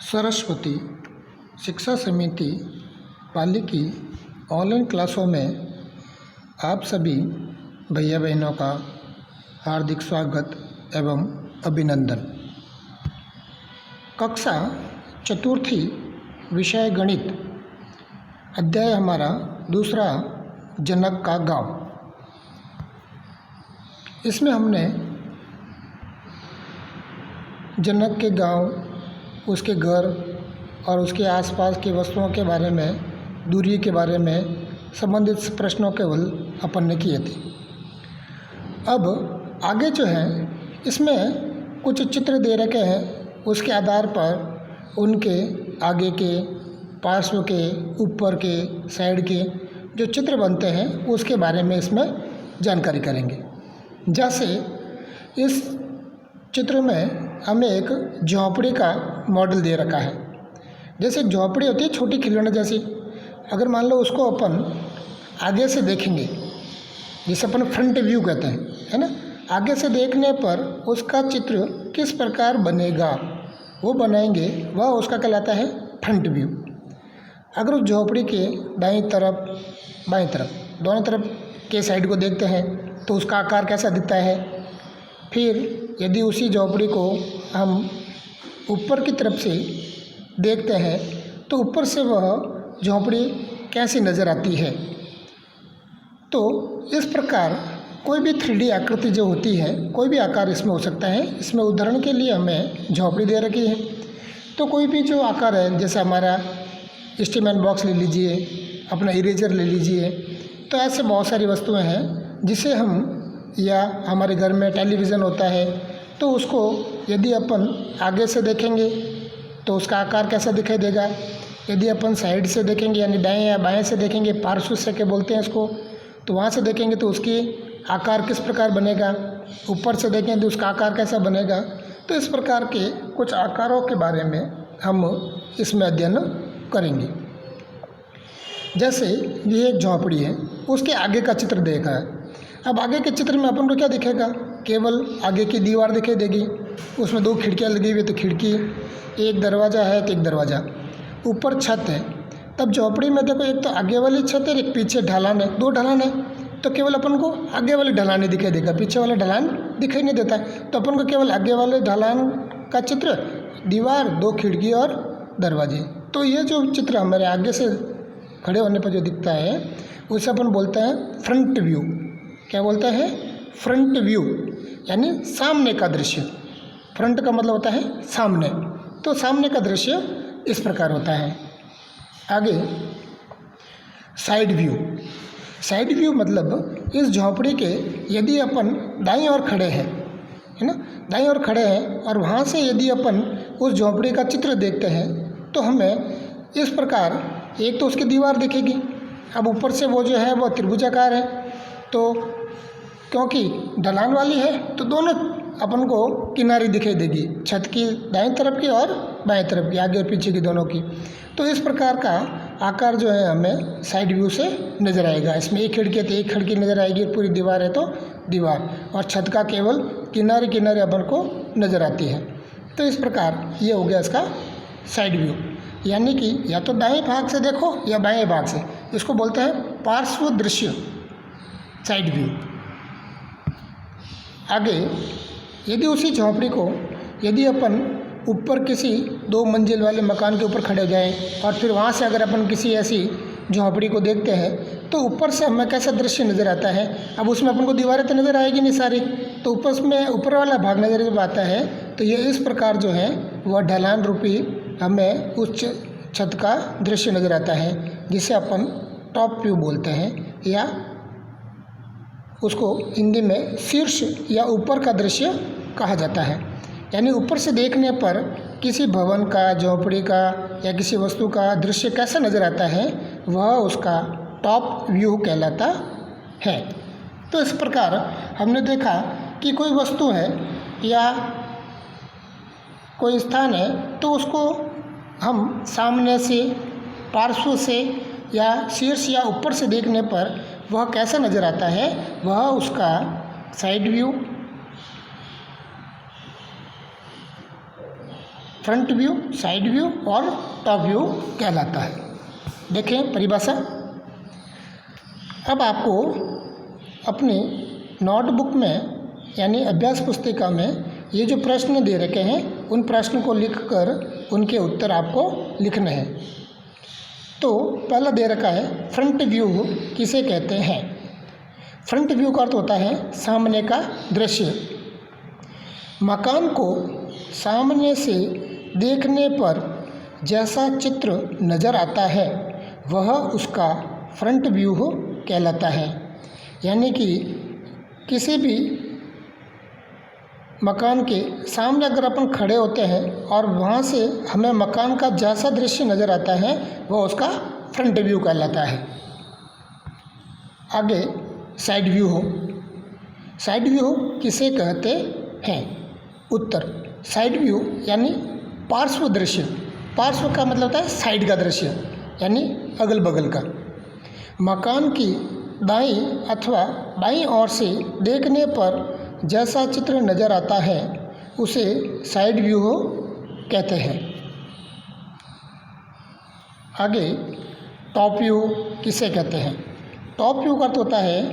सरस्वती शिक्षा समिति पाली की ऑनलाइन क्लासों में आप सभी भैया बहनों का हार्दिक स्वागत एवं अभिनंदन। कक्षा चतुर्थी विषय गणित, अध्याय हमारा दूसरा जनक का गांव। इसमें हमने जनक के गांव, उसके घर और उसके आसपास की वस्तुओं के बारे में, दूरी के बारे में संबंधित प्रश्नों केवल अपन ने किए थे। अब आगे जो है इसमें कुछ चित्र दे रखे हैं, उसके आधार पर उनके आगे के, पार्श्व के, ऊपर के, साइड के जो चित्र बनते हैं उसके बारे में इसमें जानकारी करेंगे। जैसे इस चित्र में हमें एक झोंपड़ी का मॉडल दे रखा है। जैसे झोंपड़ी होती है छोटी खिलौने जैसी, अगर मान लो उसको अपन आगे से देखेंगे, जिसे अपन फ्रंट व्यू कहते हैं, है ना, आगे से देखने पर उसका चित्र किस प्रकार बनेगा वो बनाएंगे, वह उसका कहलाता है फ्रंट व्यू। अगर उस झोंपड़ी के दाईं तरफ, बाईं तरफ, दोनों तरफ के साइड को देखते हैं तो उसका आकार कैसा दिखता है। फिर यदि उसी झोंपड़ी को हम ऊपर की तरफ से देखते हैं तो ऊपर से वह झोंपड़ी कैसी नज़र आती है। तो इस प्रकार कोई भी 3D आकृति जो होती है, कोई भी आकार इसमें हो सकता है। इसमें उदाहरण के लिए हमें झोंपड़ी दे रखी है, तो कोई भी जो आकार है, जैसे हमारा स्टीमैन बॉक्स ले लीजिए, अपना इरेजर ले लीजिए, तो ऐसे बहुत सारी वस्तुएं हैं जिसे हम, या हमारे घर में टेलीविज़न होता है तो उसको यदि अपन आगे से देखेंगे तो उसका आकार कैसा दिखाई देगा। यदि अपन साइड से देखेंगे यानी दाएं या बाएं से देखेंगे, पार्श्व से के बोलते हैं इसको, तो वहाँ से देखेंगे तो उसकी आकार किस प्रकार बनेगा। ऊपर से देखेंगे तो उसका आकार कैसा बनेगा। तो इस प्रकार के कुछ आकारों के बारे में हम इसमें अध्ययन करेंगे। जैसे ये एक झोंपड़ी है, उसके आगे का चित्र देखा है। अब आगे के चित्र में अपन को क्या दिखेगा, केवल आगे की दीवार दिखाई देगी, उसमें 2 खिड़कियाँ लगी हुई है तो खिड़की, एक दरवाज़ा है तो एक दरवाज़ा, ऊपर छत है। तब झोंपड़ी में देखो, एक तो आगे वाली छत है, एक पीछे ढलान है, 2 ढलान है, तो केवल अपन को आगे वाली ढलान ही दिखाई देगा, पीछे वाला ढलान दिखाई नहीं देता है। तो अपन को केवल आगे वाले ढलान का चित्र, दीवार, 2 खिड़की और दरवाजे। तो ये जो चित्र हमारे आगे से खड़े होने पर जो दिखता है उसे अपन बोलते हैं फ्रंट व्यू। क्या बोलते हैं? फ्रंट व्यू, यानी सामने का दृश्य। फ्रंट का मतलब होता है सामने, तो सामने का दृश्य इस प्रकार होता है। आगे साइड व्यू। साइड व्यू मतलब इस झोंपड़ी के यदि अपन दाईं ओर खड़े हैं, है ना, दाईं ओर खड़े हैं और वहाँ से यदि अपन उस झोंपड़ी का चित्र देखते हैं तो हमें इस प्रकार, एक तो उसकी दीवार दिखेगी। अब ऊपर से वो जो है वो त्रिभुजाकार है, तो क्योंकि ढलान वाली है तो दोनों अपन को किनारी दिखाई देगी, छत की दाईं तरफ की और बाएं तरफ की, आगे और पीछे की दोनों की। तो इस प्रकार का आकार जो है हमें साइड व्यू से नज़र आएगा। इसमें एक खिड़की है तो एक खिड़की नज़र आएगी, पूरी दीवार है तो दीवार, और छत का केवल किनारे किनारे अपन को नज़र आती है। तो इस प्रकार ये हो गया इसका साइड व्यू, यानी कि या तो दाएं भाग से देखो या बाएं भाग से। इसको बोलते हैं पार्श्व दृश्य, साइड व्यू। आगे यदि उसी झोंपड़ी को यदि अपन ऊपर किसी 2 मंजिल वाले मकान के ऊपर खड़े हो जाएं और फिर वहाँ से अगर अपन किसी ऐसी झोंपड़ी को देखते हैं तो ऊपर से हमें कैसा दृश्य नज़र आता है। अब उसमें अपन को दीवारें तो नज़र आएगी नहीं सारी, तो ऊपर में ऊपर वाला भाग नज़र जब आता है तो ये इस प्रकार जो है वह ढलान रूपी हमें उस छत का दृश्य नज़र आता है, जिसे अपन टॉप व्यू बोलते हैं, या उसको हिंदी में शीर्ष या ऊपर का दृश्य कहा जाता है। यानी ऊपर से देखने पर किसी भवन का, झोंपड़ी का या किसी वस्तु का दृश्य कैसा नज़र आता है, वह उसका टॉप व्यू कहलाता है। तो इस प्रकार हमने देखा कि कोई वस्तु है या कोई स्थान है तो उसको हम सामने से, पार्श्व से या शीर्ष या ऊपर से देखने पर वह कैसा नज़र आता है, वह उसका side view, front view, side view और टॉप व्यू कहलाता है। देखें परिभाषा। अब आपको अपनी नोटबुक में यानी अभ्यास पुस्तिका में ये जो प्रश्न दे रखे हैं उन प्रश्न को लिखकर उनके उत्तर आपको लिखने हैं। तो पहला दे रखा है फ्रंट व्यू किसे कहते हैं। फ्रंट व्यू का अर्थ होता है सामने का दृश्य। मकान को सामने से देखने पर जैसा चित्र नज़र आता है वह उसका फ्रंट व्यू कहलाता है। यानी कि किसी भी मकान के सामने अगर अपन खड़े होते हैं और वहाँ से हमें मकान का जैसा दृश्य नज़र आता है वह उसका फ्रंट व्यू कहलाता है। आगे साइड व्यू हो। साइड व्यू किसे कहते हैं। उत्तर, साइड व्यू यानी पार्श्व दृश्य। पार्श्व का मतलब होता है साइड का दृश्य यानी अगल बगल का। मकान की दाईं अथवा बाईं ओर से देखने पर जैसा चित्र नज़र आता है उसे साइड व्यू कहते हैं। आगे टॉप व्यू किसे कहते हैं। टॉप व्यू का अर्थ होता है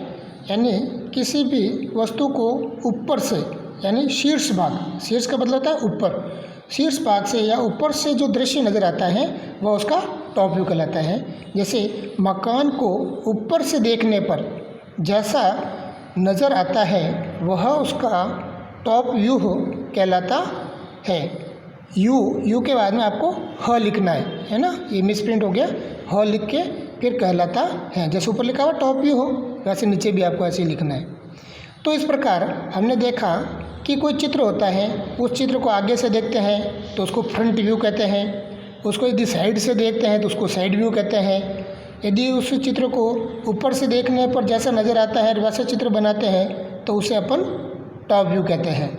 यानी किसी भी वस्तु को ऊपर से यानी शीर्ष भाग, शीर्ष का मतलब होता है ऊपर, शीर्ष भाग से या ऊपर से जो दृश्य नज़र आता है वह उसका टॉप व्यू कहलाता है। जैसे मकान को ऊपर से देखने पर जैसा नज़र आता है वह उसका टॉप व्यू कहलाता है। यू के बाद में आपको ह लिखना है ना, ये मिसप्रिंट हो गया। ह लिख के फिर कहलाता है, जैसे ऊपर लिखा हुआ टॉप व्यू हो वैसे नीचे भी आपको ऐसे ही लिखना है। तो इस प्रकार हमने देखा कि कोई चित्र होता है, उस चित्र को आगे से देखते हैं तो उसको फ्रंट व्यू कहते हैं, उसको यदि साइड से देखते हैं तो उसको साइड व्यू कहते हैं, यदि उस चित्र को ऊपर से देखने पर जैसा नज़र आता है वैसा चित्र बनाते हैं तो उसे अपन टॉप व्यू कहते हैं।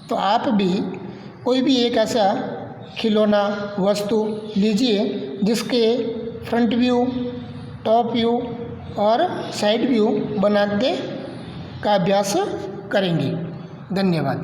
तो आप भी कोई भी एक ऐसा खिलौना वस्तु लीजिए जिसके फ्रंट व्यू, टॉप व्यू और साइड व्यू बनाने का अभ्यास करेंगे। धन्यवाद।